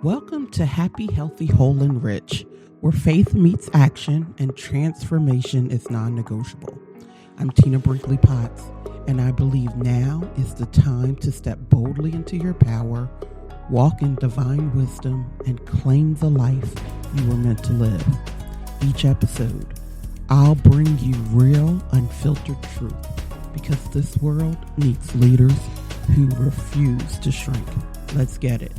Welcome to Happy, Healthy, Whole, and Rich, where faith meets action and transformation is non-negotiable. I'm Tina Brinkley Potts, and I believe now is the time to step boldly into your power, walk in divine wisdom, and claim the life you were meant to live. Each episode, I'll bring you real, unfiltered truth, because this world needs leaders who refuse to shrink. Let's get it.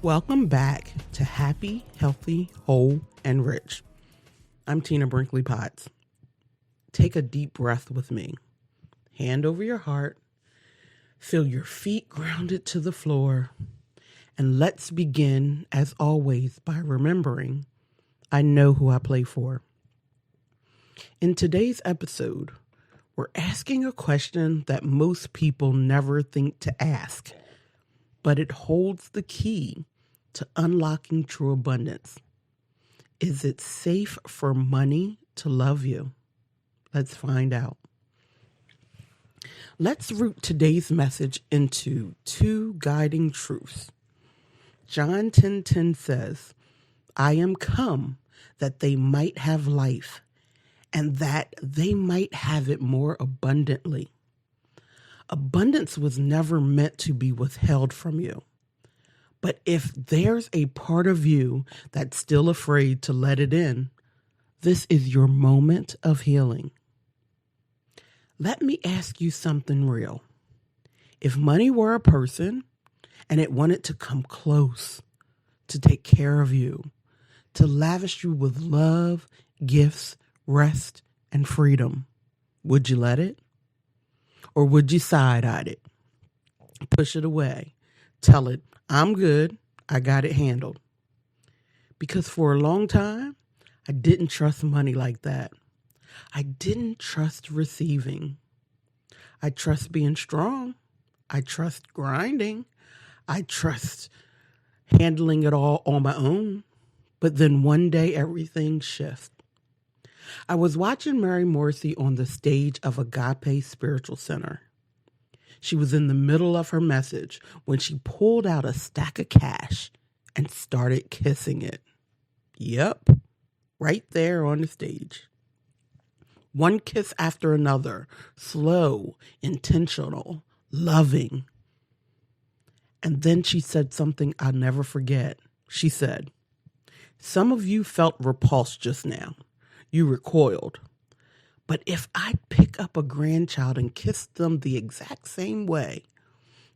Welcome back to Happy, Healthy, Whole, and Rich. I'm Tina Brinkley Potts. Take a deep breath with me. Hand over your heart. Feel your feet grounded to the floor. And let's begin, as always, by remembering I know who I play for. In today's episode, we're asking a question that most people never think to ask, but it holds the key to unlocking true abundance. Is it safe for money to love you? Let's find out. Let's root today's message into two guiding truths. John 10:10 says, I am come that they might have life, and that they might have it more abundantly. Abundance was never meant to be withheld from you. But if there's a part of you that's still afraid to let it in, this is your moment of healing. Let me ask you something real. If money were a person and it wanted to come close, to take care of you, to lavish you with love, gifts, rest, and freedom, would you let it? Or would you side-eye it, push it away, tell it, I'm good, I got it handled? Because for a long time, I didn't trust money like that. I didn't trust receiving. I trust being strong. I trust grinding. I trust handling it all on my own. But then one day, everything shifts. I was watching Mary Morrissey on the stage of Agape Spiritual Center. She was in the middle of her message when she pulled out a stack of cash and started kissing it. Yep, right there on the stage. One kiss after another, slow, intentional, loving. And then she said something I'll never forget. She said, some of you felt repulsed just now. You recoiled. But if I pick up a grandchild and kiss them the exact same way,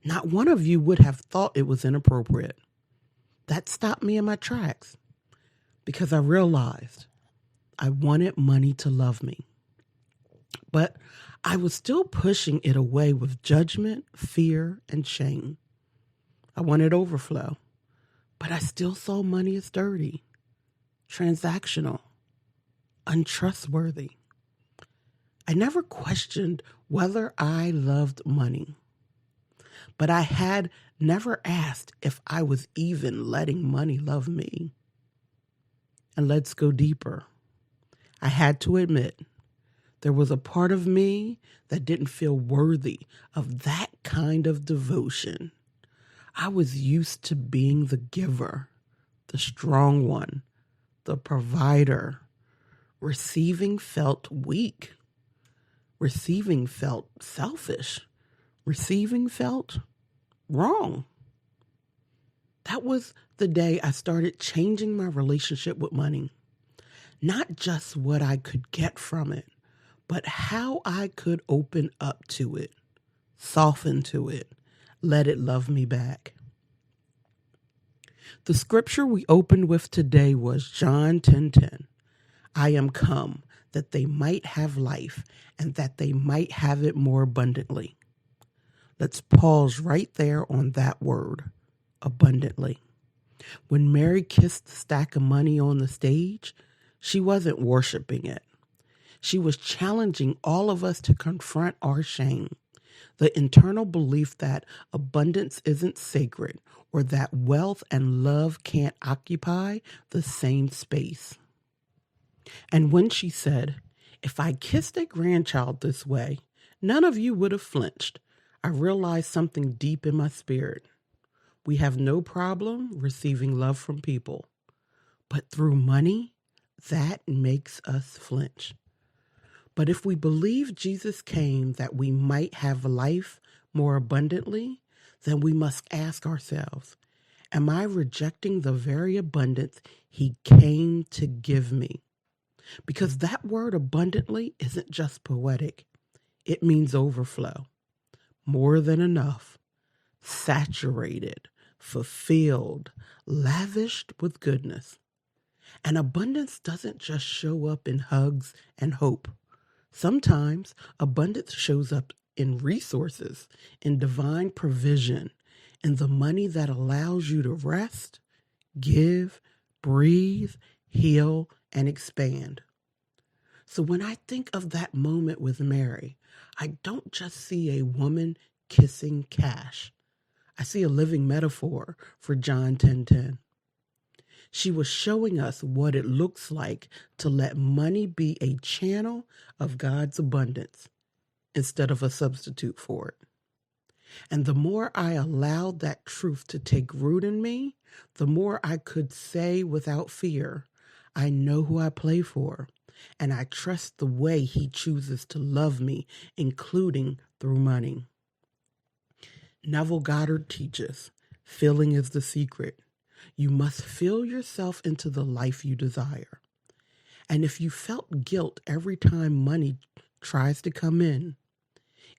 not one of you would have thought it was inappropriate. That stopped me in my tracks because I realized I wanted money to love me. But I was still pushing it away with judgment, fear, and shame. I wanted overflow, but I still saw money as dirty, transactional, untrustworthy. I never questioned whether I loved money, but I had never asked if I was even letting money love me. And let's go deeper. I had to admit, there was a part of me that didn't feel worthy of that kind of devotion. I was used to being the giver, the strong one, the provider. Receiving felt weak. Receiving felt selfish. Receiving felt wrong. That was the day I started changing my relationship with money. Not just what I could get from it, but how I could open up to it, soften to it, let it love me back. The scripture we opened with today was John 10:10. I am come that they might have life and that they might have it more abundantly. Let's pause right there on that word, abundantly. When Mary kissed the stack of money on the stage, she wasn't worshiping it. She was challenging all of us to confront our shame, the internal belief that abundance isn't sacred or that wealth and love can't occupy the same space. And when she said, if I kissed a grandchild this way, none of you would have flinched. I realized something deep in my spirit. We have no problem receiving love from people, but through money, that makes us flinch. But if we believe Jesus came that we might have life more abundantly, then we must ask ourselves, am I rejecting the very abundance he came to give me? Because that word abundantly isn't just poetic. It means overflow, more than enough, saturated, fulfilled, lavished with goodness. And abundance doesn't just show up in hugs and hope. Sometimes abundance shows up in resources, in divine provision, in the money that allows you to rest, give, breathe, heal, and expand. So when I think of that moment with Mary, I don't just see a woman kissing cash. I see a living metaphor for John 10:10. She was showing us what it looks like to let money be a channel of God's abundance instead of a substitute for it. And the more I allowed that truth to take root in me, the more I could say without fear, I know who I play for, and I trust the way he chooses to love me, including through money. Neville Goddard teaches, filling is the secret. You must fill yourself into the life you desire. And if you felt guilt every time money tries to come in,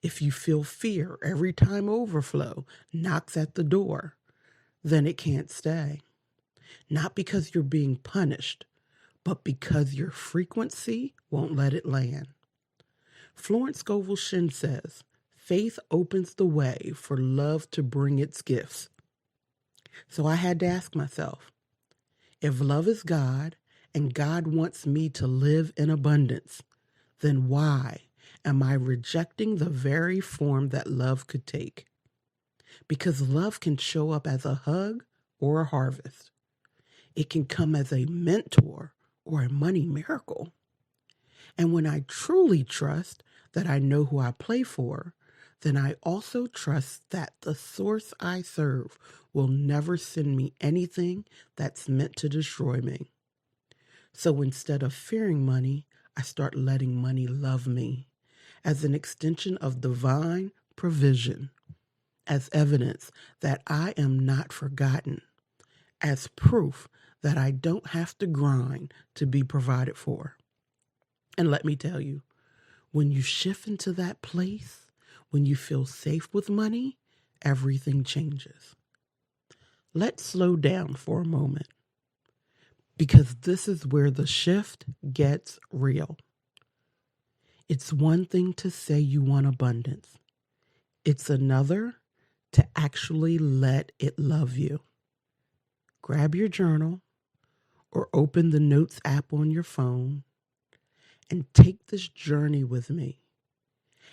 if you feel fear every time overflow knocks at the door, then it can't stay. Not because you're being punished, but because your frequency won't let it land. Florence Scovel Shinn says, faith opens the way for love to bring its gifts. So I had to ask myself, if love is God and God wants me to live in abundance, then why am I rejecting the very form that love could take? Because love can show up as a hug or a harvest. It can come as a mentor or a money miracle. And when I truly trust that I know who I play for, then I also trust that the source I serve will never send me anything that's meant to destroy me. So instead of fearing money, I start letting money love me as an extension of divine provision, as evidence that I am not forgotten, as proof that I don't have to grind to be provided for. And let me tell you, when you shift into that place, when you feel safe with money, everything changes. Let's slow down for a moment, because this is where the shift gets real. It's one thing to say you want abundance. It's another to actually let it love you. Grab your journal or open the Notes app on your phone and take this journey with me.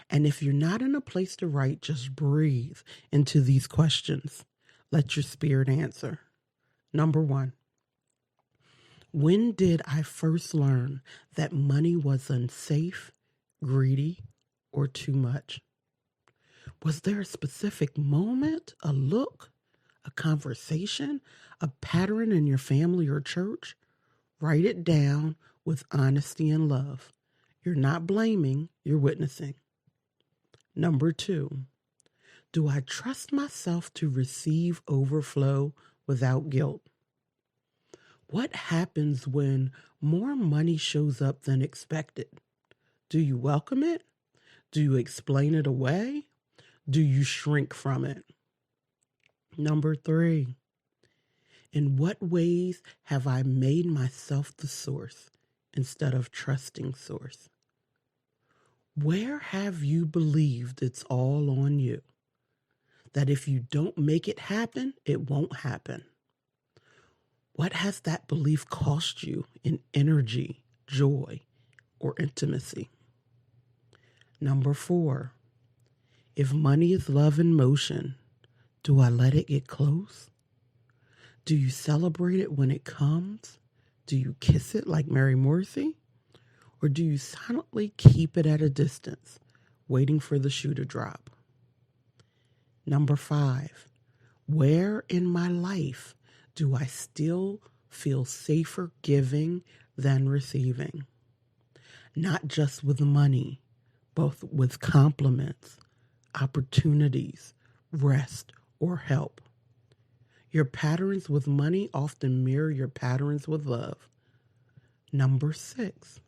And if you're not in a place to write, just breathe into these questions. Let your spirit answer. Number 1, when did I first learn that money was unsafe, greedy, or too much? Was there a specific moment, a look, a conversation, a pattern in your family or church? Write it down with honesty and love. You're not blaming, you're witnessing. Number 2, do I trust myself to receive overflow without guilt? What happens when more money shows up than expected? Do you welcome it? Do you explain it away? Do you shrink from it? Number 3, in what ways have I made myself the source instead of trusting source? Where have you believed it's all on you? That if you don't make it happen, it won't happen. What has that belief cost you in energy, joy, or intimacy? Number 4, if money is love in motion, do I let it get close? Do you celebrate it when it comes? Do you kiss it like Mary Morrissey? Or do you silently keep it at a distance, waiting for the shoe to drop? Number 5, where in my life do I still feel safer giving than receiving? Not just with money, but with compliments, opportunities, rest, or help. Your patterns with money often mirror your patterns with love. Number 6,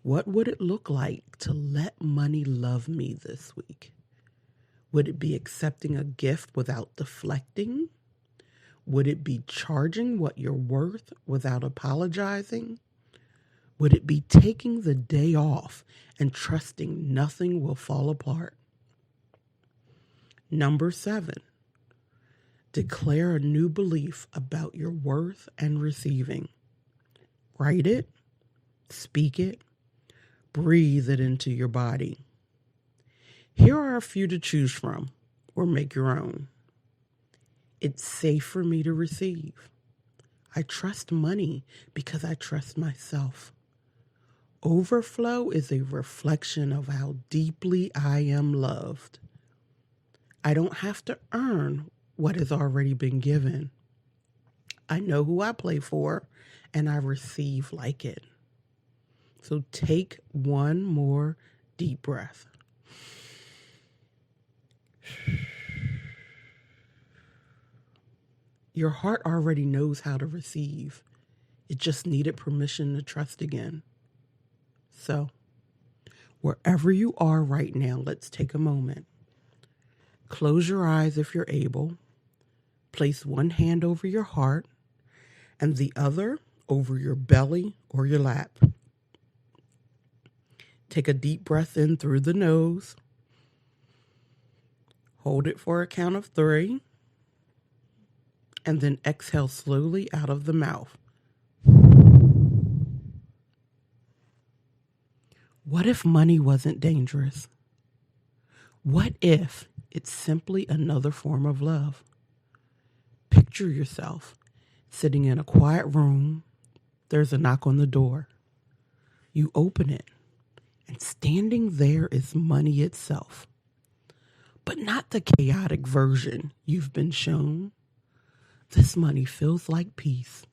what would it look like to let money love me this week? Would it be accepting a gift without deflecting? Would it be charging what you're worth without apologizing? Would it be taking the day off and trusting nothing will fall apart? Number 7, declare a new belief about your worth and receiving. Write it, speak it, breathe it into your body. Here are a few to choose from, or make your own. It's safe for me to receive. I trust money because I trust myself. Overflow is a reflection of how deeply I am loved. I don't have to earn what has already been given. I know who I play for, and I receive like it. So take one more deep breath. Your heart already knows how to receive. It just needed permission to trust again. So, wherever you are right now, let's take a moment. Close your eyes if you're able. Place one hand over your heart and the other over your belly or your lap. Take a deep breath in through the nose. Hold it for a count of 3. And then exhale slowly out of the mouth. What if money wasn't dangerous? What if it's simply another form of love? Picture yourself sitting in a quiet room. There's a knock on the door. You open it, and standing there is money itself. But not the chaotic version you've been shown. This money feels like peace.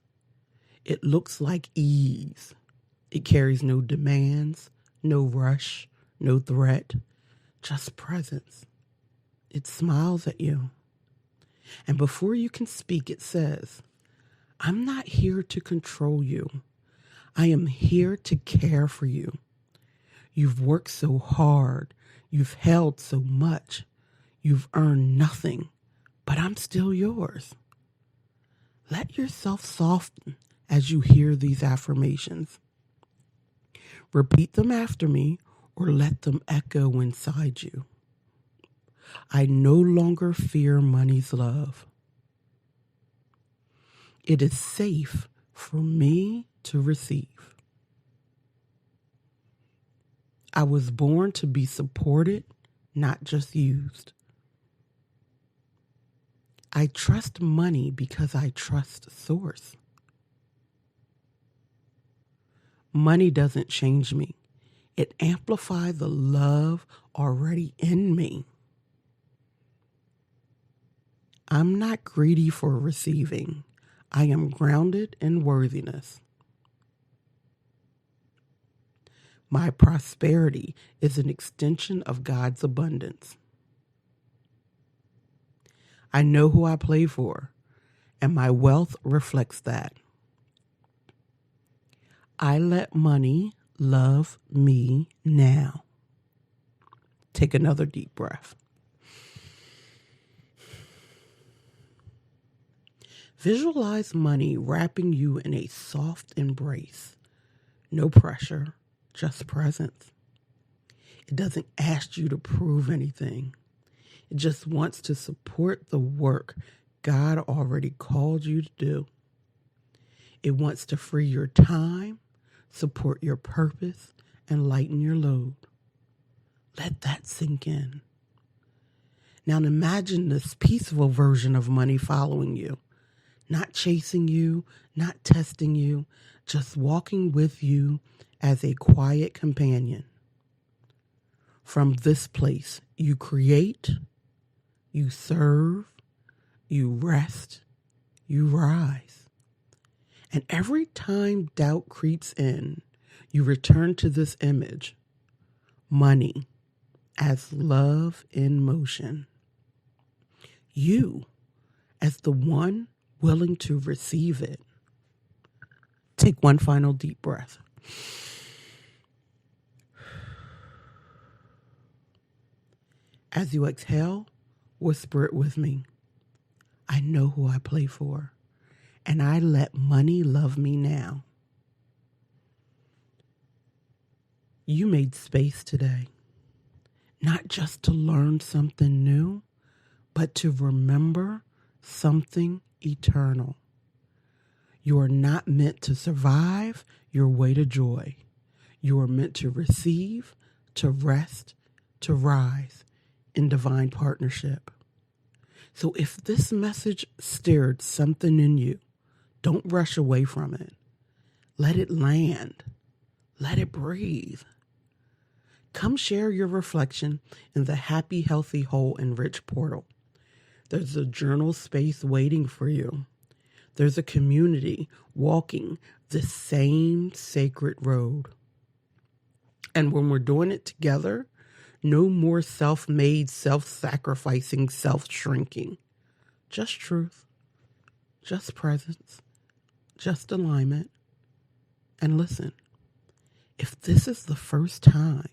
It looks like ease. It carries no demands, no rush, no threat, just presence. It smiles at you. And before you can speak, it says, I'm not here to control you. I am here to care for you. You've worked so hard. You've held so much. You've earned nothing, but I'm still yours. Let yourself soften as you hear these affirmations. Repeat them after me or let them echo inside you. I no longer fear money's love. It is safe for me to receive. I was born to be supported, not just used. I trust money because I trust source. Money doesn't change me. It amplifies the love already in me. I'm not greedy for receiving. I am grounded in worthiness. My prosperity is an extension of God's abundance. I know who I play for, and my wealth reflects that. I let money love me now. Take another deep breath. Visualize money wrapping you in a soft embrace. No pressure, just presence. It doesn't ask you to prove anything. It just wants to support the work God already called you to do. It wants to free your time, support your purpose, and lighten your load. Let that sink in. Now imagine this peaceful version of money following you, not chasing you, not testing you, just walking with you as a quiet companion. From this place, you create, you serve, you rest, you rise. And every time doubt creeps in, you return to this image, money as love in motion. You as the one willing to receive it. Take one final deep breath. As you exhale, whisper it with me. I know who I play for, and I let money love me now. You made space today, not just to learn something new, but to remember something eternal. You are not meant to survive your way to joy. You are meant to receive, to rest, to rise in divine partnership. So if this message stirred something in you, don't rush away from it. Let it land. Let it breathe. Come share your reflection in the Happy, Healthy, Whole, and Rich portal. There's a journal space waiting for you. There's a community walking the same sacred road. And when we're doing it together, no more self-made, self-sacrificing, self-shrinking. Just truth, just presence, just alignment. And listen, if this is the first time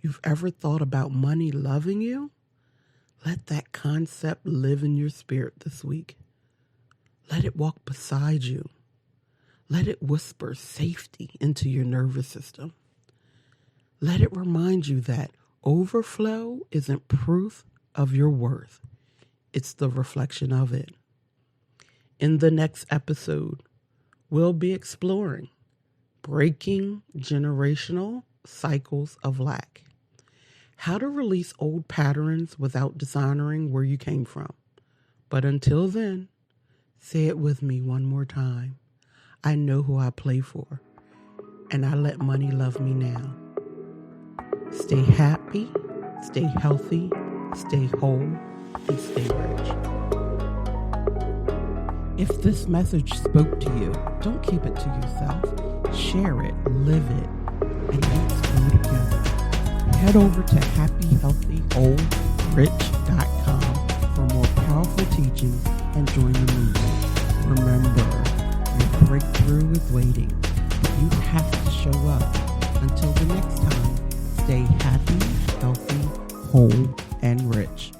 you've ever thought about money loving you, let that concept live in your spirit this week. Let it walk beside you. Let it whisper safety into your nervous system. Let it remind you that overflow isn't proof of your worth. It's the reflection of it. In the next episode, we'll be exploring breaking generational cycles of lack. How to release old patterns without dishonoring where you came from. But until then, say it with me one more time. I know who I play for, and I let money love me now. Stay happy, stay healthy, stay whole, and stay rich. If this message spoke to you, don't keep it to yourself. Share it, live it, and let's grow together. Head over to happyhealthywholerich.com for more powerful teachings and join the movement. Remember, your breakthrough is waiting. You have to show up. Until the next time, stay happy, healthy, whole, and rich.